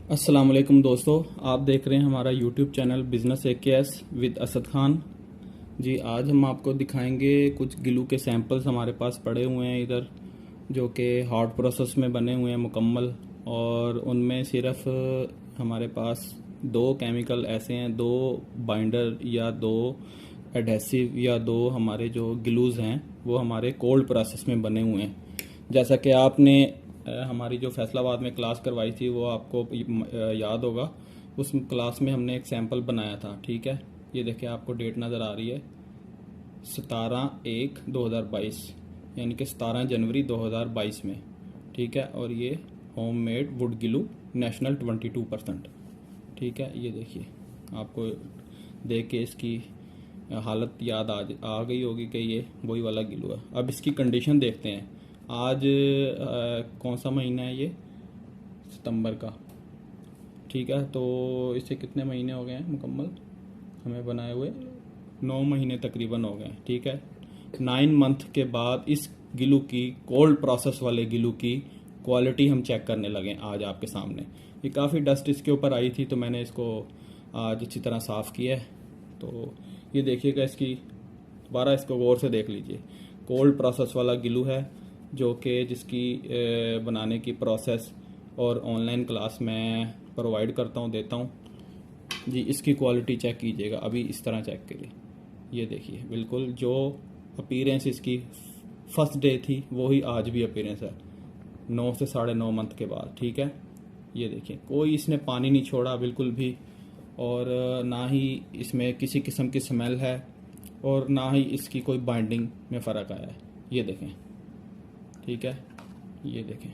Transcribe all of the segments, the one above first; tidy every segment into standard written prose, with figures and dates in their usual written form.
अस्सलाम वालेकुम दोस्तों, आप देख रहे हैं हमारा YouTube channel business AKS with Asad Khan ji. आज हम आपको दिखाएंगे कुछ गिलू के सैंपल्स हमारे पास पड़े हुए हैं इधर, जो कि हॉट प्रोसेस में बने हुए हैं मुकम्मल। और उनमें सिर्फ हमारे पास दो केमिकल ऐसे हैं, दो बाइंडर या दो एडहेसिव या दो हमारे जो ग्लूज़ हैं वो हमारे कोल्ड प्रोसेस में बने हुए हैं। जैसा कि आपने हमारी जो फैसलाबाद में क्लास करवाई थी वो आपको याद होगा। उस क्लास में हमने एक सैंपल बनाया था, ठीक है। ये देखिए, आपको डेट नज़र आ रही है 17/1/2022, यानी कि 17 जनवरी 2022 में, ठीक है। और ये home made would Gillu national 22%, ठीक है। ये देखिए, आपको देख के इसकी हालत याद आ गई होगी कि ये वही वाला गिलू है। अब इसकी कंडीशन देखते हैं। आज कौन सा महीना है? ये सितंबर का, ठीक है। तो इसे कितने महीने हो गए हैं मुकम्मल हमें बनाए हुए? 9 महीने तकरीबन हो गए हैं, ठीक है। 9 मंथ के बाद इस गिलू की, कोल्ड प्रोसेस वाले गिलू की क्वालिटी हम चेक करने लगे आज आपके सामने। ये काफ़ी डस्ट इसके ऊपर आई थी, तो मैंने इसको आज अच्छी तरह साफ़ किया है। तो ये देखिएगा, इसकी दोबारा इसको गौर से देख लीजिए। कोल्ड प्रोसेस वाला गिलू है, जो कि जिसकी बनाने की प्रोसेस और ऑनलाइन क्लास मैं प्रोवाइड करता हूँ, देता हूँ जी। इसकी क्वालिटी चेक कीजिएगा, अभी इस तरह चेक करिए। ये देखिए, बिल्कुल जो अपीयरेंस इसकी फर्स्ट डे थी वही आज भी अपीयरेंस है, 9 से 9.5 मंथ के बाद, ठीक है। ये देखिए, कोई इसने पानी नहीं छोड़ा बिल्कुल भी, और ना ही इसमें किसी किस्म की स्मेल है, और ना ही इसकी कोई बाइंडिंग में फ़र्क आया है। ये देखें, ठीक है। ये देखें,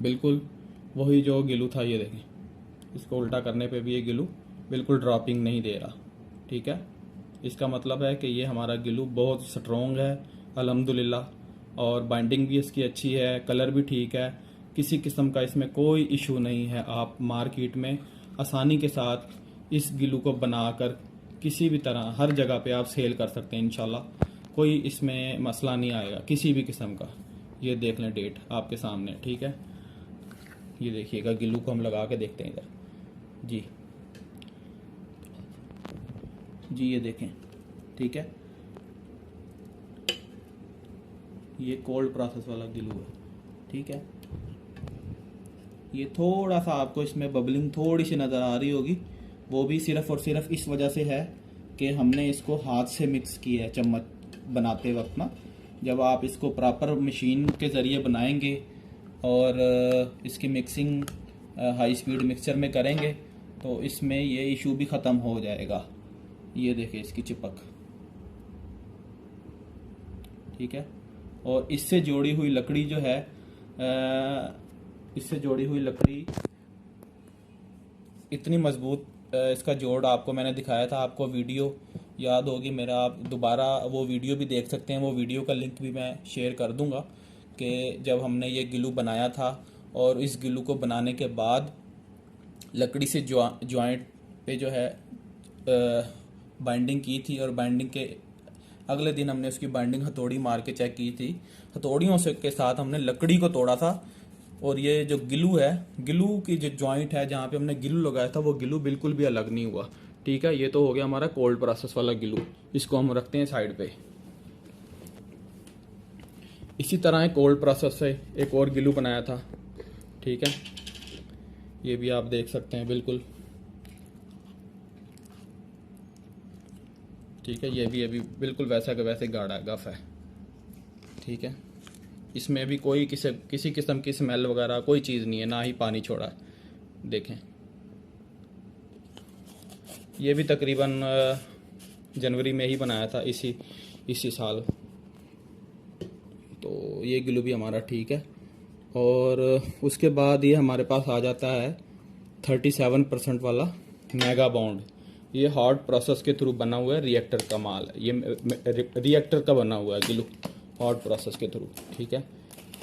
बिल्कुल वही जो गिलू था। ये देखें, इसको उल्टा करने पे भी ये गिलू बिल्कुल ड्रॉपिंग नहीं दे रहा, ठीक है। इसका मतलब है कि ये हमारा गिलू बहुत स्ट्रॉन्ग है अल्हम्दुलिल्लाह, और बाइंडिंग भी इसकी अच्छी है, कलर भी ठीक है, किसी किस्म का इसमें कोई इशू नहीं है। आप मार्केट में आसानी के साथ इस गिलू को बनाकर किसी भी तरह हर जगह पे आप सेल कर सकते हैं इंशाल्लाह। कोई इसमें मसला नहीं आएगा किसी भी किस्म का। ये देख लें, डेट आपके सामने, ठीक है। ये देखिएगा, गिलू को हम लगा के देखते हैं इधर जी। जी ये देखें, ठीक है। ये कोल्ड प्रोसेस वाला गिलू है, ठीक है। ये थोड़ा सा आपको इसमें बबलिंग थोड़ी सी नज़र आ रही होगी, वो भी सिर्फ और सिर्फ इस वजह से है कि हमने इसको हाथ से मिक्स किया है चम्मच बनाते वक्त ना। जब आप इसको प्रॉपर मशीन के ज़रिए बनाएंगे और इसकी मिक्सिंग हाई स्पीड मिक्सचर में करेंगे तो इसमें ये इशू भी ख़त्म हो जाएगा। ये देखिए इसकी चिपक, ठीक है। और इससे जोड़ी हुई लकड़ी जो है, इससे जोड़ी हुई लकड़ी इतनी मजबूत, इसका जोड़ आपको मैंने दिखाया था, आपको वीडियो याद होगी मेरा, आप दोबारा वो वीडियो भी देख सकते हैं। वो वीडियो का लिंक भी मैं शेयर कर दूंगा कि जब हमने ये गिलू बनाया था और इस गिलू को बनाने के बाद लकड़ी से जॉइंट पे जो है बाइंडिंग की थी, और बाइंडिंग के अगले दिन हमने उसकी बाइंडिंग हथौड़ी मार के चेक की थी। हथौड़ियों से के साथ हमने लकड़ी को तोड़ा था, और ये जो गिलू है, गिलू की जो जॉइंट है जहाँ पे हमने गिलू लगाया था, वो गिलू बिल्कुल भी अलग नहीं हुआ, ठीक है। ये तो हो गया हमारा कोल्ड प्रोसेस वाला गिलू, इसको हम रखते हैं साइड पे। इसी तरह कोल्ड प्रोसेस से एक और गिलू बनाया था, ठीक है। ये भी आप देख सकते हैं बिल्कुल, ठीक है। ये भी अभी बिल्कुल वैसा का वैसे गाढ़ा गफ है, ठीक है। इसमें भी कोई किसी किस्म की स्मेल वगैरह कोई चीज़ नहीं है, ना ही पानी छोड़ा है। देखें, ये भी तकरीबन जनवरी में ही बनाया था, इसी साल। तो ये गिलू भी हमारा ठीक है। और उसके बाद ये हमारे पास आ जाता है 37% वाला मेगा बॉन्ड। ये हॉट प्रोसेस के थ्रू बना हुआ है, रिएक्टर का माल है ये, रिएक्टर का बना हुआ है गिलू हॉट प्रोसेस के थ्रू, ठीक है।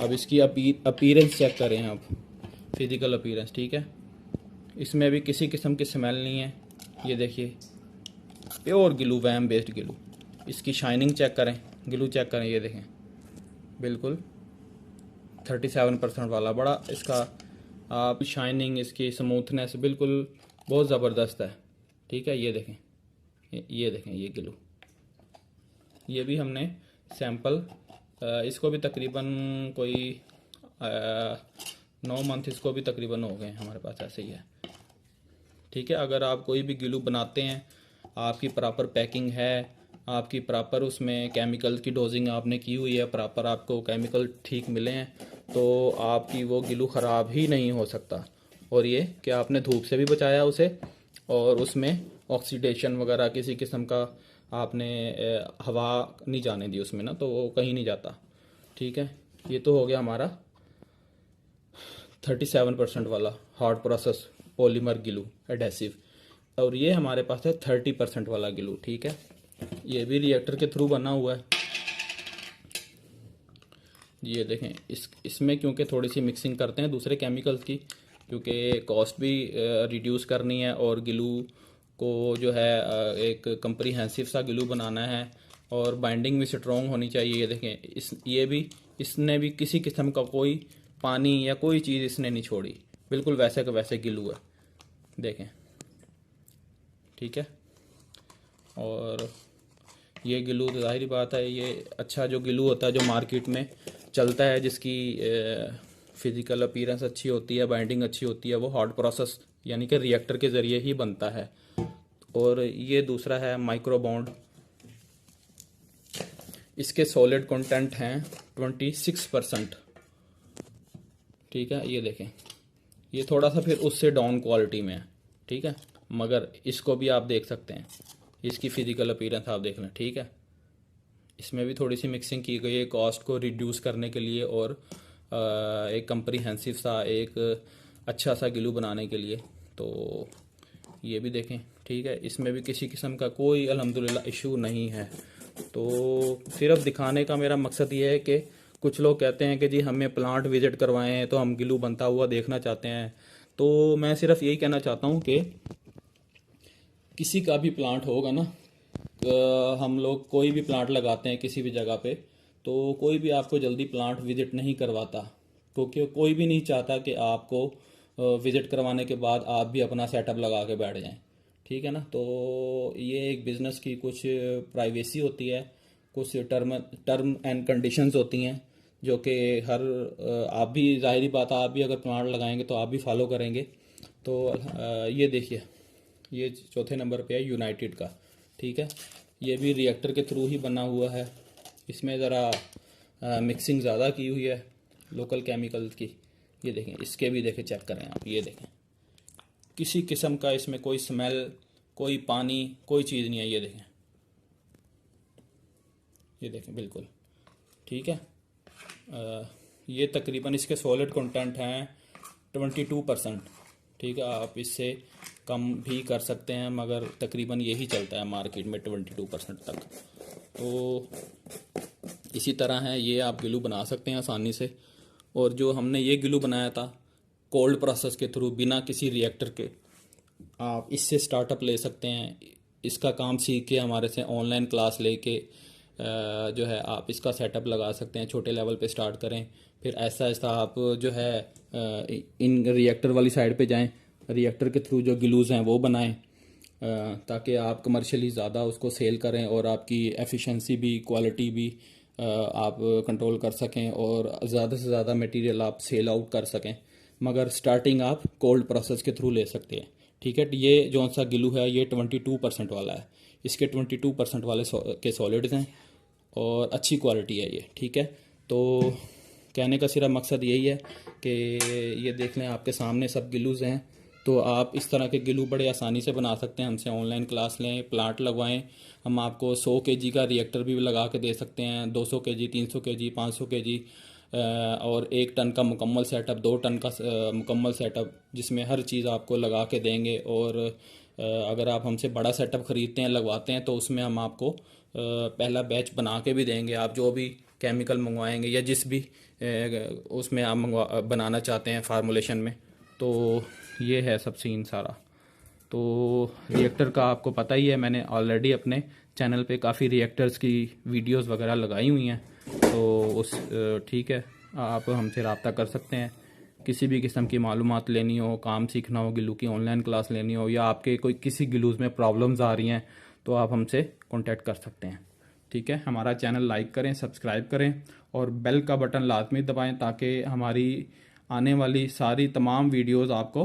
अब इसकी अपीयरेंस चेक करें आप, फिजिकल अपीयरेंस, ठीक है। इसमें भी किसी किस्म की स्मेल नहीं है। ये देखिए, प्योर गिलू, वैम बेस्ड गिलू। इसकी शाइनिंग चेक करें, गिलू चेक करें, ये देखें बिल्कुल 37% वाला, बड़ा इसका आप शाइनिंग, इसकी स्मूथनेस बिल्कुल बहुत ज़बरदस्त है। ठीक है, ये देखें, ये देखें, ये गिलू, ये भी हमने सैंपल, इसको भी तकरीबन कोई 9 मंथ इसको भी तकरीबन हो गए हमारे पास, ऐसे ही है। ठीक है, अगर आप कोई भी गिलू बनाते हैं, आपकी प्रॉपर पैकिंग है, आपकी प्रॉपर उसमें केमिकल की डोजिंग आपने की हुई है, प्रॉपर आपको केमिकल ठीक मिले हैं, तो आपकी वो गिलू ख़राब ही नहीं हो सकता। और ये कि आपने धूप से भी बचाया उसे, और उसमें ऑक्सीडेशन वगैरह किसी किस्म का आपने हवा नहीं जाने दी उसमें ना, तो वो कहीं नहीं जाता। ठीक है, ये तो हो गया हमारा 37% वाला hard process polymer glue adhesive, और ये हमारे पास है 30% वाला ग्लू। ठीक है, ये भी रिएक्टर के थ्रू बना हुआ है। ये देखें, इसमें क्योंकि थोड़ी सी मिक्सिंग करते हैं दूसरे केमिकल्स की, क्योंकि कॉस्ट भी रिड्यूस करनी है, और ग्लू को जो है एक कंप्रीहेंसिव सा ग्लू बनाना है, और बाइंडिंग भी स्ट्रॉन्ग होनी चाहिए। ये देखें, इसने भी किसी किस्म का कोई पानी या कोई चीज़ इसने नहीं छोड़ी, बिल्कुल वैसे का वैसे ग्लू है, देखें। ठीक है, और ये ग्लू तो ज़ाहिर बात है, ये अच्छा जो ग्लू होता है जो मार्केट में चलता है, जिसकी फिज़िकल अपीयरेंस अच्छी होती है, बाइंडिंग अच्छी होती है, वो हार्ड प्रोसेस यानी कि रिएक्टर के ज़रिए ही बनता है। और ये दूसरा है माइक्रो बॉन्ड, इसके सॉलिड कंटेंट हैं 26%। ठीक है, ये देखें, ये थोड़ा सा फिर उससे डाउन क्वालिटी में है। ठीक है, मगर इसको भी आप देख सकते हैं, इसकी फिजिकल अपीयरेंस आप देख लें। ठीक है, इसमें भी थोड़ी सी मिक्सिंग की गई है कॉस्ट को रिड्यूस करने के लिए, और एक कंप्रीहेंसिव सा, एक अच्छा सा ग्लू बनाने के लिए। तो ये भी देखें। ठीक है, इसमें भी किसी किस्म का कोई अल्हम्दुलिल्लाह इशू नहीं है। तो सिर्फ दिखाने का मेरा मकसद ये है कि कुछ लोग कहते हैं कि जी हमें प्लांट विजिट करवाएं तो हम ग्लू बनता हुआ देखना चाहते हैं। तो मैं सिर्फ यही कहना चाहता हूँ कि किसी का भी प्लांट होगा ना, हम लोग कोई भी प्लांट लगाते हैं किसी भी जगह पे, तो कोई भी आपको जल्दी प्लांट विजिट नहीं करवाता, क्योंकि कोई भी नहीं चाहता कि आपको विजिट करवाने के बाद आप भी अपना सेटअप लगा के बैठ जाएं। ठीक है ना, तो ये एक बिज़नेस की कुछ प्राइवेसी होती है, कुछ टर्म एंड कंडीशंस होती हैं, जो कि हर आप भी, ज़ाहिरी बात है, आप भी अगर प्लांट लगाएंगे तो आप भी फॉलो करेंगे। तो ये देखिए, ये चौथे नंबर पे है यूनाइटेड का। ठीक है, ये भी रिएक्टर के थ्रू ही बना हुआ है, इसमें ज़रा मिक्सिंग ज़्यादा की हुई है लोकल केमिकल्स की। ये देखें, इसके भी देखें, चेक करें आप, ये देखें, किसी किस्म का इसमें कोई स्मेल, कोई पानी, कोई चीज़ नहीं है। ये देखें, ये देखें, बिल्कुल ठीक है। ये तकरीबन इसके सॉलिड कंटेंट हैं 22%। ठीक है, आप इससे कम भी कर सकते हैं, मगर तकरीबन यही चलता है मार्केट में 22% तक। तो इसी तरह है, ये आप ग्लू बना सकते हैं आसानी से। और जो हमने ये ग्लू बनाया था कोल्ड प्रोसेस के थ्रू, बिना किसी रिएक्टर के, आप इससे स्टार्टअप ले सकते हैं। इसका काम सीख के हमारे से ऑनलाइन क्लास लेके जो है आप इसका सेटअप लगा सकते हैं। छोटे लेवल पे स्टार्ट करें, फिर ऐसा ऐसा आप जो है इन रिएक्टर वाली साइड पे जाएं, रिएक्टर के थ्रू जो ग्लूज़ हैं वो बनाएं, ताकि आप कमर्शियली ज़्यादा उसको सेल करें और आपकी एफिशिएंसी भी, क्वालिटी भी आप कंट्रोल कर सकें, और ज़्यादा से ज़्यादा मटेरियल आप सेल आउट कर सकें। मगर स्टार्टिंग आप कोल्ड प्रोसेस के थ्रू ले सकते हैं। ठीक है, ये जो सा ग्लू है ये 22% वाला है, इसके 22% वाले के सॉलिड्स हैं और अच्छी क्वालिटी है ये। ठीक है, तो कहने का सिर्फ मकसद यही है कि ये देख लें, आपके सामने सब ग्लूज़ हैं, तो आप इस तरह के ग्लू बड़े आसानी से बना सकते हैं। हमसे ऑनलाइन क्लास लें, प्लांट लगवाएं, हम आपको 100 kg का रिएक्टर भी लगा के दे सकते हैं, 200 kg, 300 kg, 500 kg, और 1 टन का मुकम्मल सेटअप, 2 टन का मुकम्मल सेटअप, जिसमें हर चीज़ आपको लगा के देंगे। और अगर आप हमसे बड़ा सेटअप ख़रीदते हैं, लगवाते हैं, तो उसमें हम आपको पहला बैच बना के भी देंगे। आप जो भी केमिकल मंगवाएंगे या जिस भी उसमें आप बनाना चाहते हैं फार्मूलेशन में, तो ये है सब सीन सारा। तो रिएक्टर का आपको पता ही है, मैंने ऑलरेडी अपने चैनल पे काफ़ी रिएक्टर्स की वीडियोस वगैरह लगाई हुई हैं, तो उस ठीक है, आप हमसे रब्ता कर सकते हैं। किसी भी किस्म की मालूमात लेनी हो, काम सीखना हो, गिलू की ऑनलाइन क्लास लेनी हो, या आपके कोई किसी गिलूज़ में प्रॉब्लम्स आ रही हैं तो आप हमसे कांटेक्ट कर सकते हैं। ठीक है, हमारा चैनल लाइक करें, सब्सक्राइब करें और बेल का बटन लाजमी दबाएं ताकि हमारी आने वाली सारी तमाम वीडियोस आपको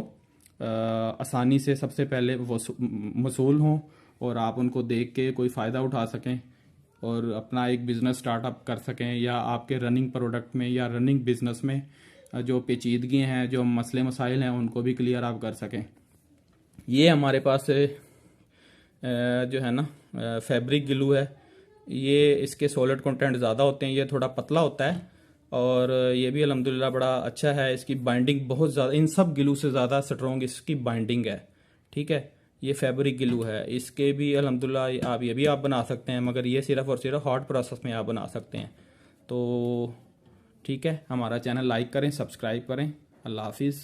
आसानी से सबसे पहले वसूल हों और आप उनको देख के कोई फ़ायदा उठा सकें और अपना एक बिज़नेस स्टार्टअप कर सकें, या आपके रनिंग प्रोडक्ट में या रनिंग बिज़नेस में जो पेचीदगी हैं, जो मसले मसाइल हैं, उनको भी क्लियर आप कर सकें। ये हमारे पास जो है ना फैब्रिक ग्लू है, ये इसके सॉलिड कंटेंट ज़्यादा होते हैं, ये थोड़ा पतला होता है और ये भी अल्हम्दुलिल्लाह बड़ा अच्छा है। इसकी बाइंडिंग बहुत ज़्यादा, इन सब ग्लू से ज़्यादा स्ट्रॉन्ग इसकी बाइंडिंग है। ठीक है, ये फैब्रिक ग्लू है, इसके भी अल्हम्दुलिल्लाह आप ये भी आप बना सकते हैं, मगर ये सिर्फ और सिर्फ हॉट प्रोसेस में आप बना सकते हैं। तो ठीक है, हमारा चैनल लाइक करें, सब्सक्राइब करें। अल्लाह हाफिज़।